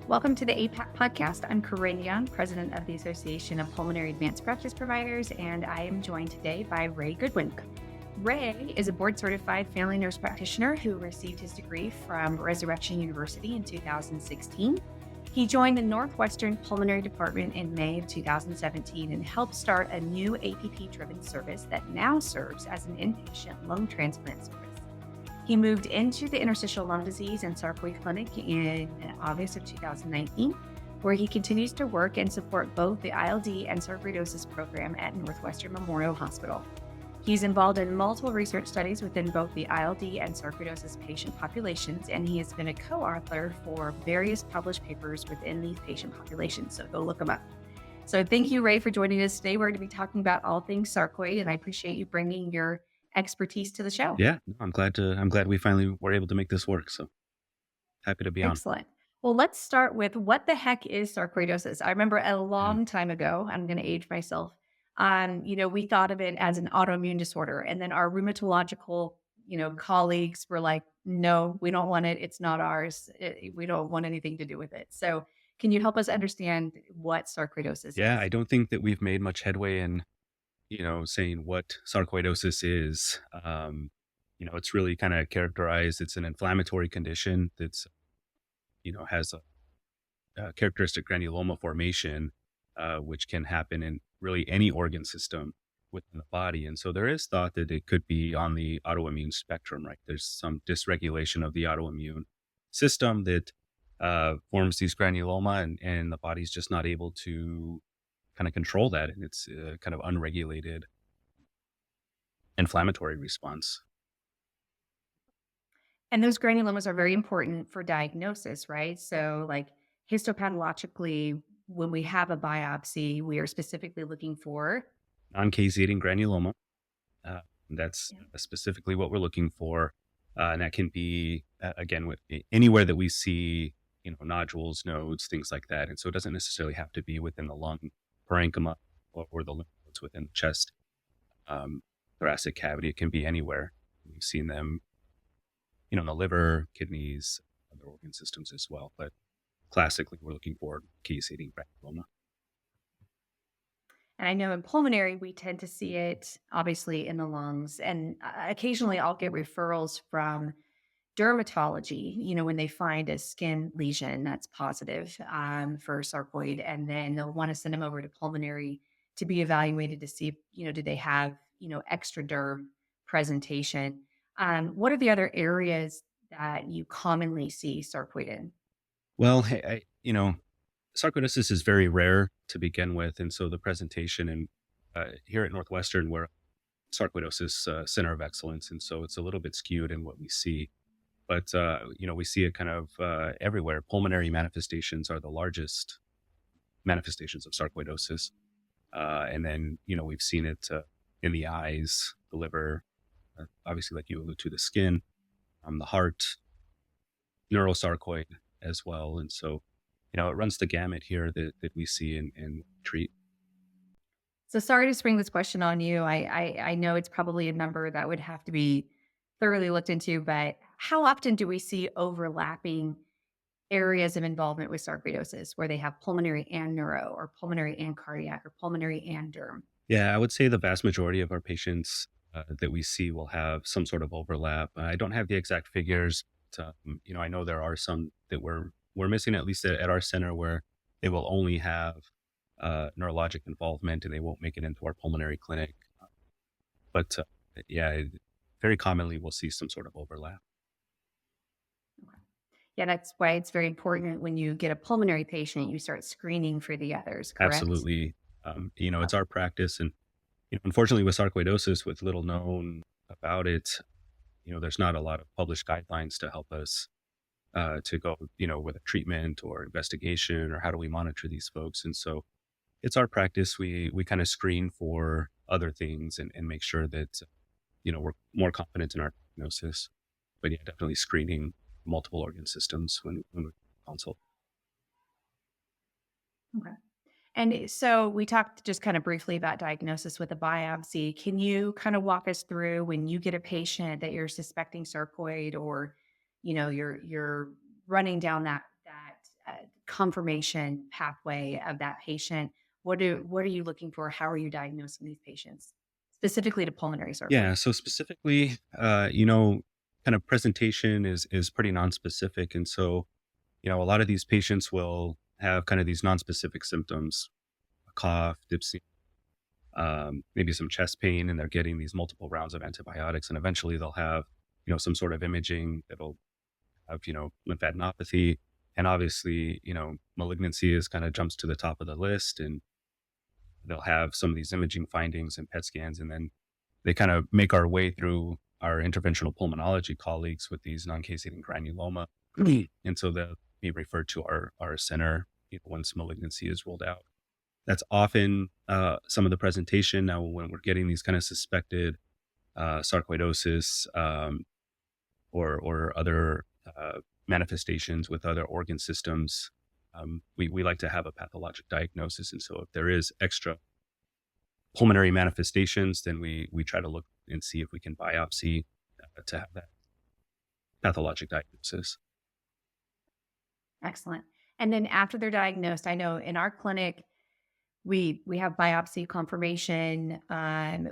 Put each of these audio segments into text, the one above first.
Welcome to the APAPP podcast. I'm Corinne Young, president of the Association of Pulmonary Advanced Practice Providers, and I am joined today by Ray Goodwin. Ray is a board-certified family nurse practitioner who received his degree from Resurrection University in 2016. He joined the Northwestern Pulmonary Department in May of 2017 and helped start a new APP-driven service that now serves as an inpatient lung transplant service. He moved into the interstitial lung disease and sarcoid clinic in August of 2019, where he continues to work and support both the ILD and sarcoidosis program at Northwestern Memorial Hospital. He's involved in multiple research studies within both the ILD and sarcoidosis patient populations, and he has been a co-author for various published papers within these patient populations, so go look him up. So thank you, Ray, for joining us today. We're going to be talking about all things sarcoid, and I appreciate you bringing your expertise to the show. Yeah, I'm glad we finally were able to make this work. So happy to be on. Excellent. Well, let's start with what the heck is sarcoidosis? I remember a long time ago, I'm going to age myself, we thought of it as an autoimmune disorder. And then our rheumatological, colleagues were like, no, we don't want it. It's not ours. We don't want anything to do with it. So can you help us understand what sarcoidosis is? Yeah, I don't think that we've made much headway in saying what sarcoidosis is. It's really kind of characterized. It's an inflammatory condition that's, has a characteristic granuloma formation, which can happen in really any organ system within the body. And so there is thought that it could be on the autoimmune spectrum, right? There's some dysregulation of the autoimmune system that forms these granuloma, and the body's just not able to kind of control that, and it's kind of unregulated inflammatory response. And those granulomas are very important for diagnosis, right? So like histopathologically, when we have a biopsy, we are specifically looking for non-caseating granuloma. That's specifically what we're looking for. And that can be, again, with anywhere that we see, nodules, nodes, things like that. And so it doesn't necessarily have to be within the lung parenchyma or the lymph nodes within the chest, thoracic cavity. It can be anywhere. We've seen them, in the liver, kidneys, other organ systems as well. But classically, we're looking for caseating granuloma. And I know in pulmonary, we tend to see it obviously in the lungs. And occasionally I'll get referrals from dermatology, when they find a skin lesion that's positive for sarcoid, and then they'll want to send them over to pulmonary to be evaluated to see, do they have, extra derm presentation. What are the other areas that you commonly see sarcoid in? Well, sarcoidosis is very rare to begin with. And so the presentation, and here at Northwestern, we're a sarcoidosis center of excellence. And so it's a little bit skewed in what we see. But, we see it kind of everywhere. Pulmonary manifestations are the largest manifestations of sarcoidosis. And then, we've seen it in the eyes, the liver, obviously, like you allude to, the skin, the heart, neurosarcoid as well. And so, it runs the gamut here that we see and treat. So sorry to spring this question on you. I know it's probably a number that would have to be thoroughly looked into, but how often do we see overlapping areas of involvement with sarcoidosis where they have pulmonary and neuro, or pulmonary and cardiac, or pulmonary and derm? Yeah, I would say the vast majority of our patients that we see will have some sort of overlap. I don't have the exact figures. But, I know there are some that we're missing, at least at our center, where they will only have neurologic involvement and they won't make it into our pulmonary clinic. But very commonly we'll see some sort of overlap. Yeah, that's why it's very important when you get a pulmonary patient, you start screening for the others, correct? Absolutely. It's our practice. And, unfortunately with sarcoidosis, with little known about it, there's not a lot of published guidelines to help us to go, with a treatment or investigation, or how do we monitor these folks. And so it's our practice. We kind of screen for other things and make sure that, we're more confident in our diagnosis. But yeah, definitely screening multiple organ systems when we consult. Okay. And so we talked just kind of briefly about diagnosis with a biopsy. Can you kind of walk us through when you get a patient that you're suspecting sarcoid, or, you're running down that confirmation pathway of that patient? What are you looking for? How are you diagnosing these patients, specifically to pulmonary sarcoidosis? Yeah. So specifically, kind of presentation is pretty nonspecific. And so, a lot of these patients will have kind of these nonspecific symptoms, a cough, dyspnea, maybe some chest pain, and they're getting these multiple rounds of antibiotics. And eventually they'll have, some sort of imaging that'll have, lymphadenopathy. And obviously, malignancy is kind of jumps to the top of the list. And they'll have some of these imaging findings and PET scans. And then they kind of make our way through our interventional pulmonology colleagues with these non-caseating granuloma. And so they'll be referred to our center, once malignancy is ruled out. That's often some of the presentation. Now, when we're getting these kind of suspected sarcoidosis or other manifestations with other organ systems, we like to have a pathologic diagnosis. And so if there is extra pulmonary manifestations, then we try to look and see if we can biopsy to have that pathologic diagnosis. Excellent. And then after they're diagnosed, I know in our clinic, we have biopsy confirmation.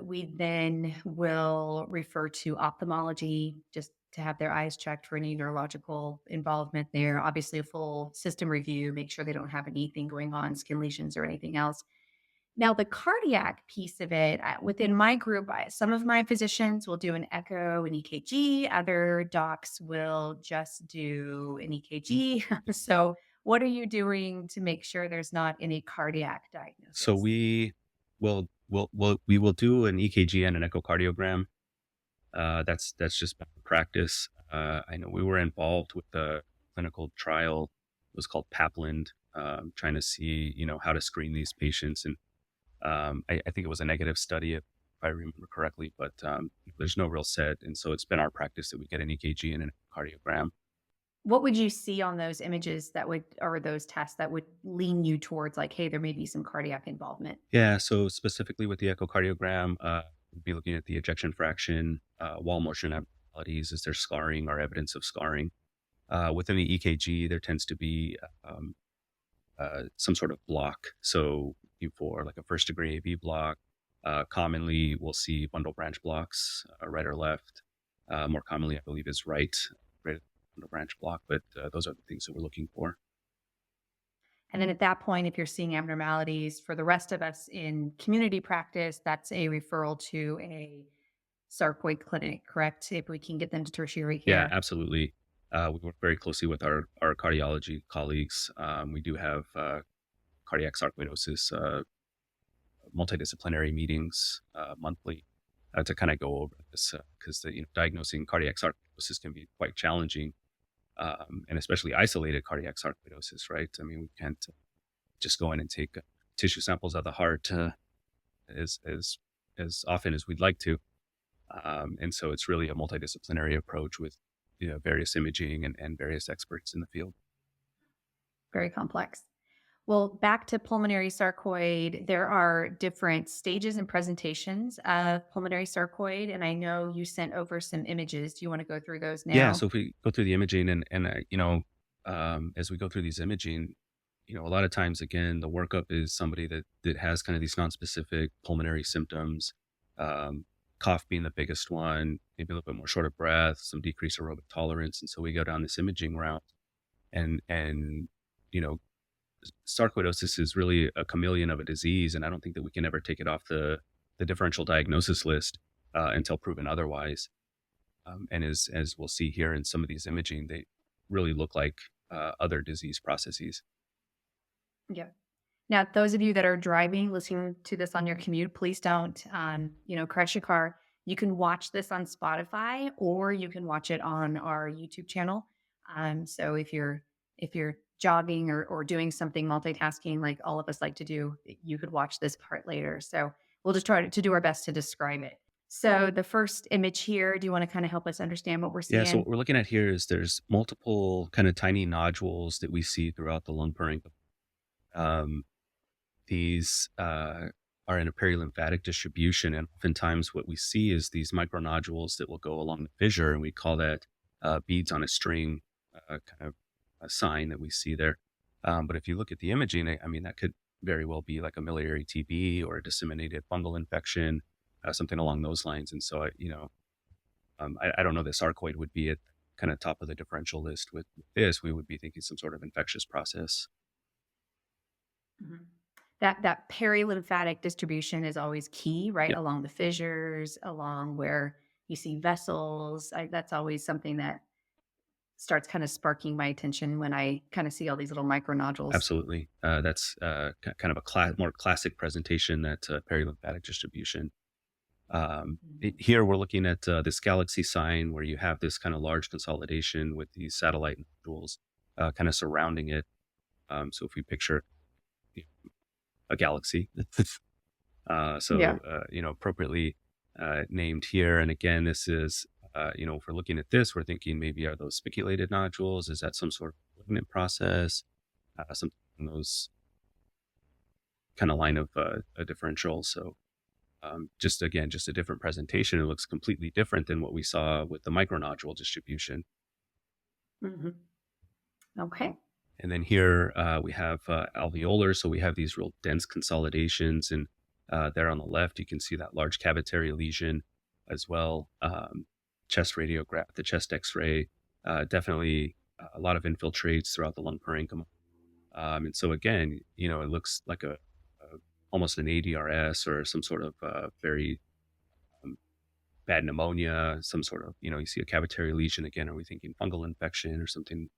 We then will refer to ophthalmology just to have their eyes checked for any neurological involvement there. Obviously, a full system review, make sure they don't have anything going on, skin lesions or anything else. Now, the cardiac piece of it, within my group, some of my physicians will do an echo, an EKG. Other docs will just do an EKG. So, what are you doing to make sure there's not any cardiac So diagnosis? we will do an EKG and an echocardiogram. That's just bad practice. I know we were involved with the clinical trial. It was called Papland, trying to see, how to screen these patients. And I think it was a negative study, if I remember correctly, but there's no real set. And so it's been our practice that we get an EKG and an echocardiogram. What would you see on those images or those tests that would lean you towards like, hey, there may be some cardiac involvement? Yeah. So specifically with the echocardiogram, we'd be looking at the ejection fraction, wall motion abnormalities. Is there scarring or evidence of scarring? Within the EKG, there tends to be some sort of block. So for like a first degree AV block, commonly we'll see bundle branch blocks, right or left. More commonly, I believe, is right bundle branch block, but those are the things that we're looking for. And then at that point, if you're seeing abnormalities for the rest of us in community practice, that's a referral to a sarcoid clinic, correct? If we can get them to tertiary Yeah, care. absolutely. We work very closely with our cardiology colleagues. We do have cardiac sarcoidosis multidisciplinary meetings monthly to kind of go over this because diagnosing cardiac sarcoidosis can be quite challenging, and especially isolated cardiac sarcoidosis, right? I mean, we can't just go in and take tissue samples of the heart as often as we'd like to, and so it's really a multidisciplinary approach with various imaging and various experts in the field. Very complex. Well, back to pulmonary sarcoid, there are different stages and presentations of pulmonary sarcoid. And I know you sent over some images. Do you want to go through those Yeah, now? so if we go through the imaging as we go through these imaging, a lot of times, again, the workup is somebody that has kind of these nonspecific pulmonary symptoms, cough being the biggest one, maybe a little bit more short of breath, some decreased aerobic tolerance. And so we go down this imaging route and sarcoidosis is really a chameleon of a disease. And I don't think that we can ever take it off the differential diagnosis list until proven otherwise. And as we'll see here in some of these imaging, they really look like other disease processes. Yeah. Now, those of you that are driving, listening to this on your commute, please don't, crash your car. You can watch this on Spotify or you can watch it on our YouTube channel. So if you're jogging or doing something multitasking like all of us like to do, you could watch this part later. So we'll just try to do our best to describe it. So the first image here, do you want to kind of help us understand what we're Yeah, so what seeing? we're looking at here is there's multiple kind of tiny nodules that we see throughout the lung parenchyma. Um, these are in a perilymphatic distribution, and oftentimes what we see is these micronodules that will go along the fissure, and we call that beads on a string, kind of a sign that we see there. But if you look at the imaging, I mean, that could very well be like a miliary TB or a disseminated fungal infection, something along those lines. And so, I don't know that sarcoid would be at kind of top of the differential list with this. We would be thinking some sort of infectious process. Mhm. That perilymphatic distribution is always key, right? Yeah, Along the fissures, along where you see vessels. That's always something that starts kind of sparking my attention when I kind of see all these little micronodules. absolutely. That's kind of a more classic presentation, that perilymphatic distribution. Mhm. Here we're looking at this galaxy sign where you have this kind of large consolidation with these satellite nodules kind of surrounding it. So if we picture a galaxy, Yeah. appropriately named here. And again, this is, if we're looking at this, we're thinking maybe are those spiculated nodules? Is that some sort of malignant process? Something in those kind of line of a differential. So just again, just a different presentation. It looks completely different than what we saw with the micronodule distribution. Hmm. Okay. And then here we have alveolar. So we have these real dense consolidations. And there on the left, you can see that large cavitary lesion as well. Chest radiograph, the chest x-ray, definitely a lot of infiltrates throughout the lung parenchyma. And so again, it looks like almost an ADRS or some sort of very um, bad pneumonia, some sort of, you see a cavitary lesion. Again, are we thinking fungal infection or something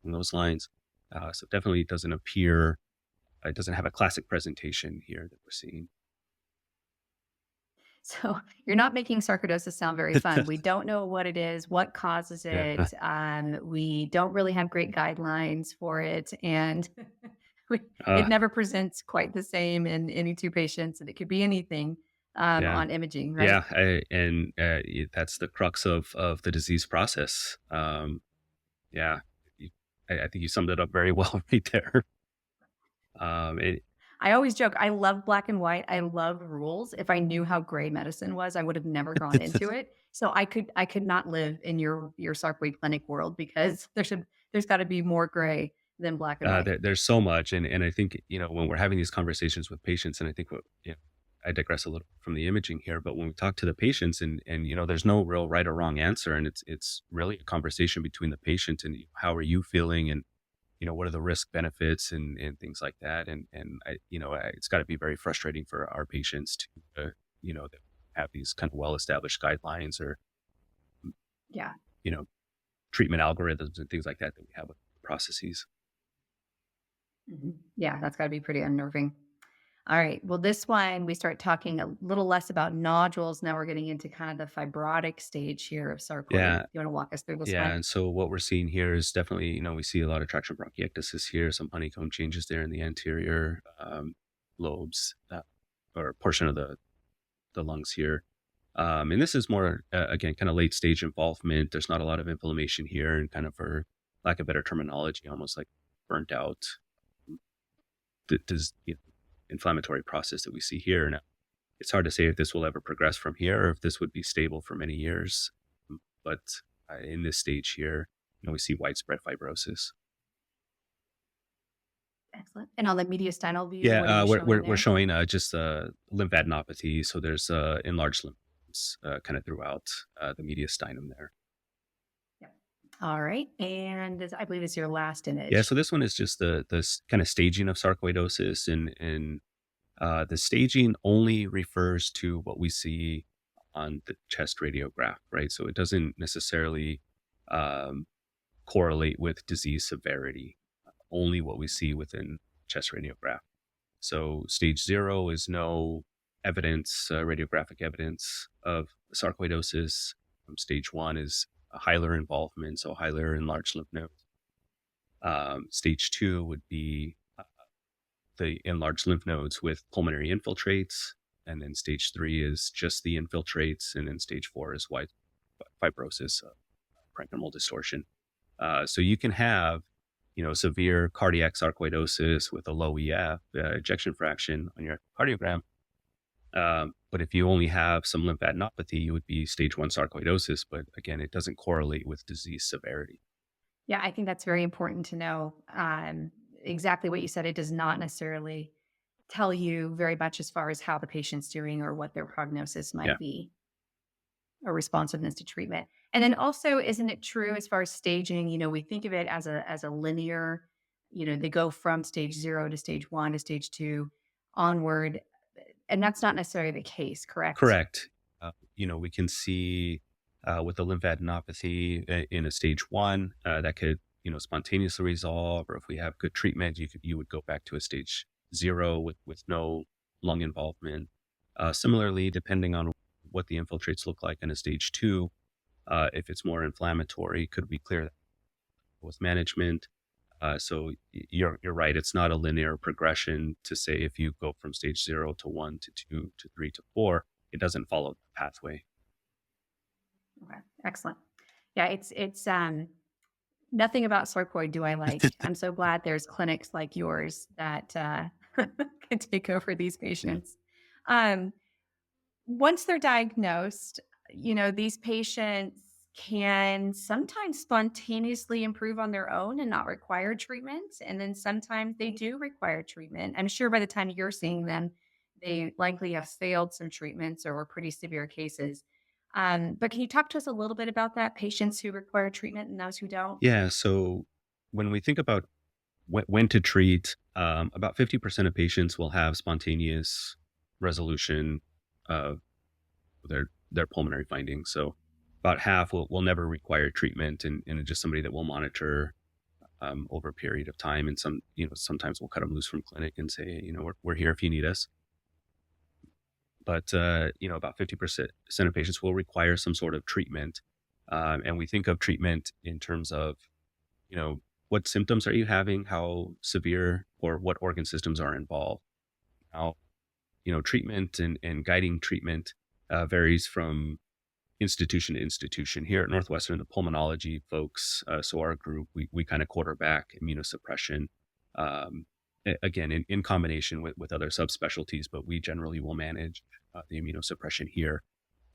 along those lines? So definitely it doesn't have a classic presentation here that we're seeing. So you're not making sarcoidosis sound very fun. We don't know what it is, what causes Yeah. it. We don't really have great guidelines for it, and we, Uh, it never presents quite the same in any two patients, and it could be anything yeah. on imaging, right? Yeah. That's the crux of the disease process. Yeah. You- I think you summed it up very well right there. It, I always joke, I love black and white. I love rules. If I knew how gray medicine was, I would have never gone into it. So I could not live in your sarcoid clinic world because there's got to be more gray than black and white. there's so much, and I think when we're having these conversations with patients, and I think I digress a little from the imaging here, but when we talk to the patients, and there's no real right or wrong answer, and it's really a conversation between the patient and how are you feeling, and what are the risk benefits and things like that, and it's got to be very frustrating for our patients to that have these kind of well established guidelines or Yeah. you know treatment algorithms and things like that we have with processes. Mhm. Yeah, that's gotta be pretty unnerving. All right. Well, this one, we start talking a little less about nodules. Now we're getting into kind of the fibrotic stage here of sarcoid. Yeah. You want to walk us through this Yeah, one? and so what we're seeing here is definitely, we see a lot of traction bronchiectasis here, some honeycomb changes there in the anterior lobes or portion of the lungs here. And this is more, again, kind of late stage involvement. There's not a lot of inflammation here, and kind of, for lack of better terminology, almost like burnt out inflammatory process that we see here. Now, it's hard to say if this will ever progress from here or if this would be stable for many years. But in this stage here, we see widespread fibrosis. Excellent. And on the mediastinal view, Yeah, what are you showing we're there? showing just lymphadenopathy. So there's enlarged lymph nodes kind of throughout the mediastinum there. Yeah. All right. And I believe it's your last Yeah, image. so this one is just the kind of staging of sarcoidosis, and the staging only refers to what we see on the chest radiograph, right? So it doesn't necessarily um, correlate with disease severity, only what we see within chest radiograph. So stage 0 is no evidence, radiographic evidence of sarcoidosis. Stage 1 is a hilar involvement, so hilar enlarged lymph nodes. Stage 2 would be the enlarged lymph nodes with pulmonary infiltrates. And then stage 3 is just the infiltrates. And then stage 4 is wide fibrosis, parenchymal distortion. So you can have, severe cardiac sarcoidosis with a low EF, ejection fraction on your cardiogram. But if you only have some lymphadenopathy, you would be stage 1 sarcoidosis. But again, it doesn't correlate with disease severity. Yeah, I think that's very important to know. exactly what you said. It does not necessarily tell you very much as far as how the patient's doing or what their prognosis Yeah, might be or responsiveness to treatment. And then also, isn't it true as far as staging? We think of it as a linear. They go from stage 0 to stage 1 to stage 2 onward, and that's not necessarily the case, correct? correct. We can see with the lymphadenopathy in a stage 1 that could spontaneously resolve, or if we have good treatment, you would go back to a stage 0 with no lung involvement. Similarly, depending on what the infiltrates look like in a stage 2, if it's more inflammatory, could we clear that with management? You're right. It's not a linear progression to say if you go from stage 0 to 1 to 2 to 3 to 4, it doesn't follow the pathway. Okay, excellent. Yeah, it's nothing about sarcoid do I like. I'm so glad there's clinics like yours that can take over these Yeah. patients. Um, Once they're diagnosed, these patients can sometimes spontaneously improve on their own and not require treatment. And then sometimes they do require treatment. I'm sure by the time you're seeing them, they likely have failed some treatments or were pretty severe cases. But can you talk to us a little bit about that? Patients who require treatment and those who don't? Yeah. So when we think about when to treat, about 50% of patients will have spontaneous resolution of their pulmonary findings. So about half will never require treatment, and it's just somebody that will monitor over a period of time. And sometimes we'll cut them loose from clinic and say, we're here if you need us. But about 50% of patients will require some sort of treatment. And we think of treatment in terms of, what symptoms are you having? How severe or what organ systems are involved? Now, treatment and guiding treatment varies from institution to institution. Here at Northwestern, the pulmonology folks, so our group, we kind of quarterback immunosuppression, again, in combination with other subspecialties, but we generally will manage the immunosuppression here.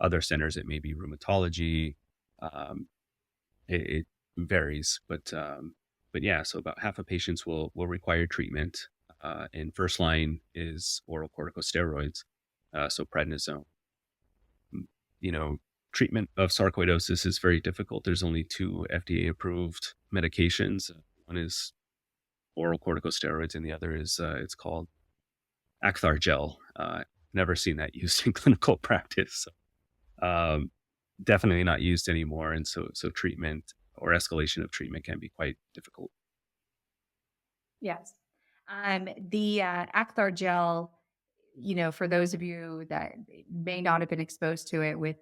Other centers, it may be rheumatology. Um, it varies, but yeah, so about half of patients will require treatment. And first line is oral corticosteroids, so prednisone. Mm, You know, treatment of sarcoidosis is very difficult. There's only two FDA approved medications. One is oral corticosteroids, and the other is it's called Acthar gel. Never seen that used in clinical practice. Um, Definitely not used anymore, and so treatment or escalation of treatment can be quite difficult. Yes. The Acthar gel, for those of you that may not have been exposed to it with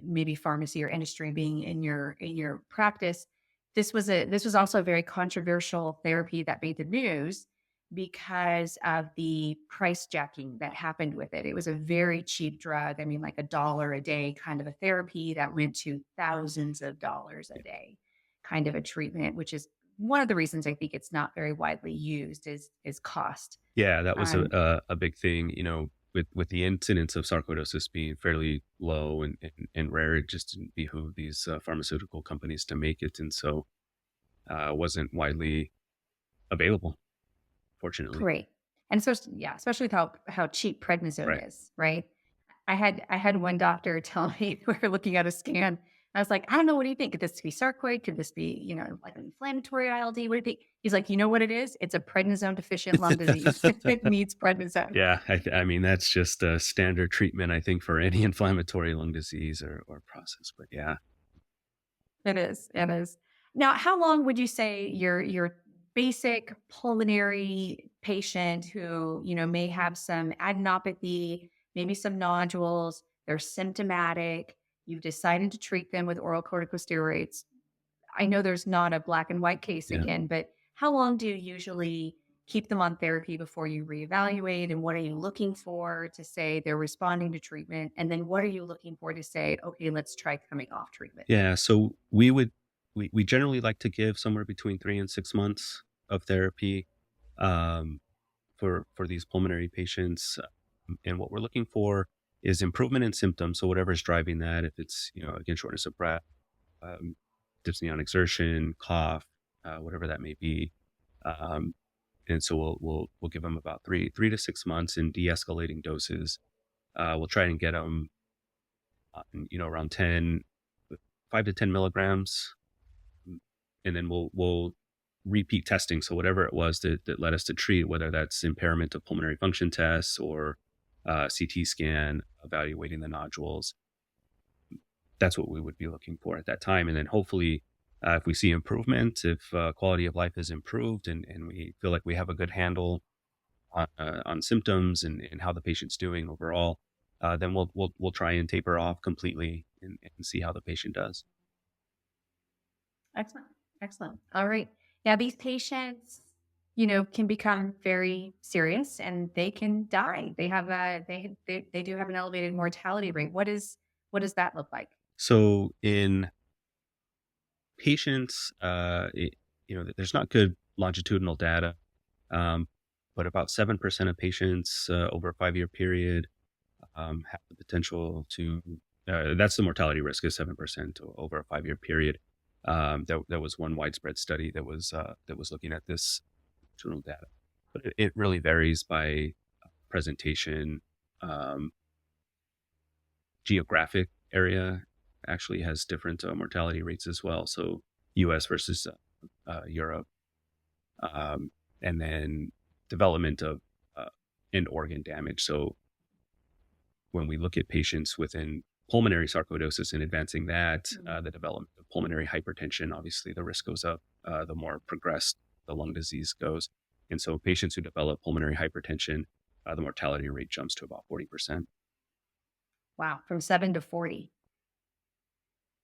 maybe pharmacy or industry being in your practice, this was also a very controversial therapy that made the news because of the price jacking that happened with it. It was a very cheap drug. I mean, like $1 a day kind of a therapy that went to thousands of dollars a day kind of a treatment, which is one of the reasons I think it's not very widely used is cost. Yeah, that was Um, a big thing. With the incidence of sarcoidosis being fairly low and rare, it just didn't behoove these pharmaceutical companies to make it, and so wasn't widely available, fortunately. Great. And so, yeah, especially with how cheap Right. prednisone is, right? I had one doctor tell me we were looking at a scan. I was like, I don't know. What do you think? Could this be sarcoid? Could this be, like an inflammatory ILD? What do you think? He's like, you know what it is? It's a prednisone deficient lung disease. It needs prednisone. Yeah, I mean that's just a standard treatment, I think, for any inflammatory lung disease or process. But yeah, It is. It is. Now, how long would you say your basic pulmonary patient who, may have some adenopathy, maybe some nodules, they're symptomatic, you've decided to treat them with oral corticosteroids. I know there's not a black and white case yeah. again, but how long do you usually keep them on therapy before you reevaluate? And what are you looking for to say they're responding to treatment? And then what are you looking for to say, okay, let's try coming off treatment? Yeah, so we generally like to give somewhere between 3 and 6 months of therapy um, for these pulmonary patients, and what we're looking for is improvement in symptoms. So whatever's driving that, if it's again shortness of breath, um, dyspnea on exertion, cough, whatever that may be, um, And so we'll give them about 3 to 6 months in de-escalating doses. We'll try and get them, around 5 to 10 milligrams, and then we'll repeat testing. So whatever it was that led us to treat, whether that's impairment of pulmonary function tests or CT scan, evaluating the nodules, that's what we would be looking for at that time. And then hopefully, if we see improvement, if quality of life is improved and we feel like we have a good handle on symptoms and how the patient's doing overall, then we'll try and taper off completely and see how the patient does. Excellent. Excellent. All right. Now, these patients, can become very serious and they can die. They have they do have an elevated mortality rate. What does that look like? So in patients, there's not good longitudinal data, um, but about 7% of patients over a 5-year period have the potential to. That's the mortality risk is 7% over a 5-year period. That was one widespread study that was looking at this longitudinal data, but it really varies by presentation. Um, Geographic area actually has different mortality rates as well. So U.S. versus Europe, and then development of end organ damage. So when we look at patients within pulmonary sarcoidosis and advancing that, the development of pulmonary hypertension, obviously the risk goes up the more progressed the lung disease goes. And so patients who develop pulmonary hypertension, the mortality rate jumps to about 40%. Wow, from 7 to 40.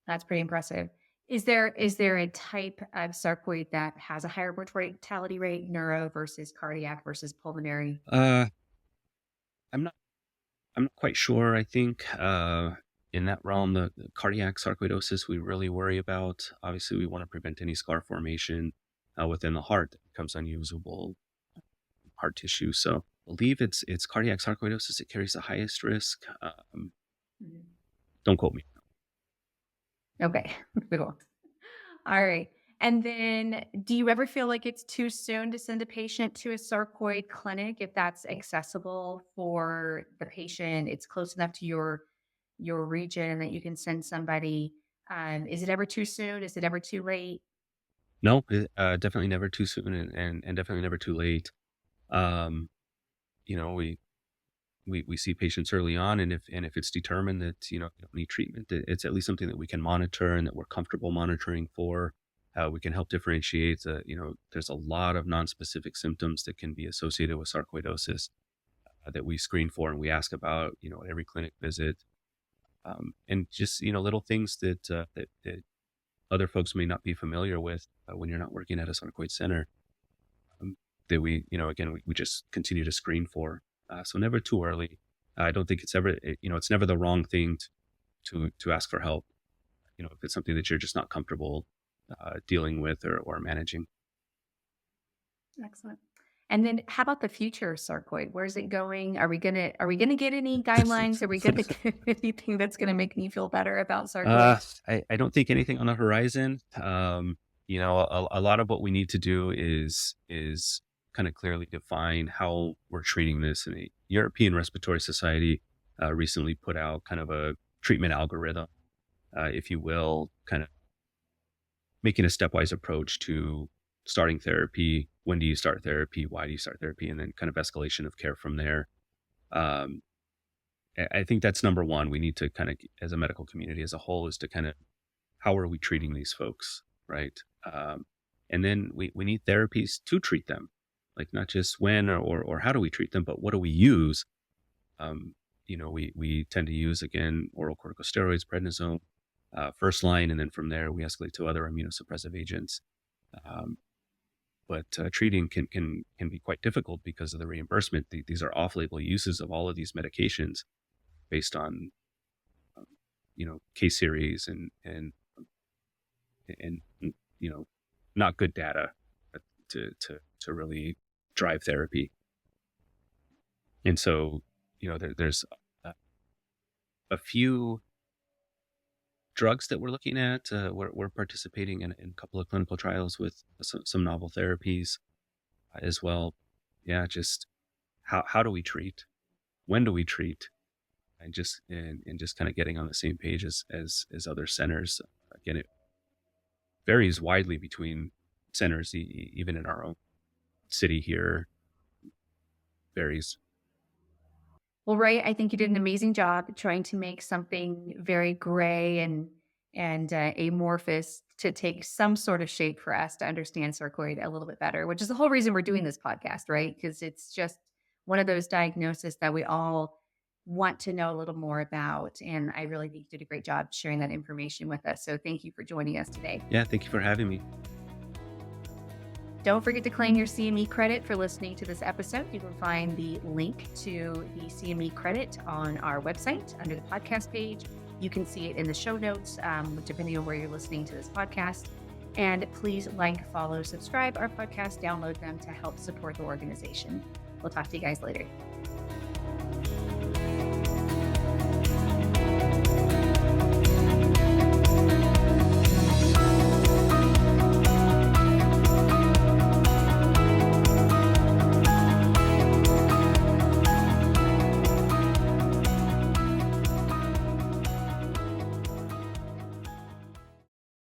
That's pretty impressive. Is there a type of sarcoid that has a higher mortality rate, neuro versus cardiac versus pulmonary? Uh, I'm not I'm not quite sure. I think in that realm, the cardiac sarcoidosis we really worry about. Obviously, we want to prevent any scar formation within the heart that becomes unusable heart tissue. So I believe it's cardiac sarcoidosis that carries the highest risk. Mhm. Don't quote me. Okay. Cool. All right. And then do you ever feel like it's too soon to send a patient to a sarcoid clinic if that's accessible for the patient? It's close enough to your region that you can send somebody. Is it ever too soon? Is it ever too late? No, definitely never too soon and definitely never too late. Um, we see patients early on, and if it's determined that you don't need treatment, it's at least something that we can monitor and that we're comfortable monitoring for. We can help differentiate. There's a lot of non-specific symptoms that can be associated with sarcoidosis that we screen for and we ask about, at every clinic visit, and just little things that other folks may not be familiar with when you're not working at a sarcoid center, that again, we just continue to screen for. So never too early. I don't think it's never the wrong thing to ask for help. If it's something that you're just not comfortable dealing with or managing. Excellent. And then how about the future sarcoid? Where's it going? Are we gonna get any guidelines? Are we gonna get anything that's gonna make me feel better about sarcoid? I don't think anything on the horizon. A lot of what we need to do is kind of clearly define how we're treating this. And the European Respiratory Society recently put out kind of a treatment algorithm, if you will, kind of making a stepwise approach to starting therapy. When do you start therapy? Why do you start therapy? And then kind of escalation of care from there. Um, I think that's number one. We need to kind of, as a medical community as a whole, is to kind of how are we treating these folks, right? And then we need therapies to treat them, like not just when or how do we treat them, but what do we use? We tend to use, again, oral corticosteroids, prednisone, first line, and then from there we escalate to other immunosuppressive agents. Um, but treating can be quite difficult because of the reimbursement. These are off-label uses of all of these medications based on um, case series and not good data to really drive therapy. And so there's a few drugs that we're looking at. We're participating in a couple of clinical trials with some novel therapies. as well. Yeah, just how do we treat? When do we treat? And just kind of getting on the same page as other centers. Again, it varies widely between centers, even in our own city here, varies. Well, Ray, I think you did an amazing job trying to make something very gray and amorphous to take some sort of shape for us to understand sarcoid a little bit better, which is the whole reason we're doing this podcast, right? Because it's just one of those diagnoses that we all want to know a little more about. And I really think you did a great job sharing that information with us. So thank you for joining us today. Yeah, thank you for having me. Don't forget to claim your CME credit for listening to this episode. You can find the link to the CME credit on our website under the podcast page. You can see it in the show notes, depending on where you're listening to this podcast. And please like, follow, subscribe our podcast, download them to help support the organization. We'll talk to you guys later.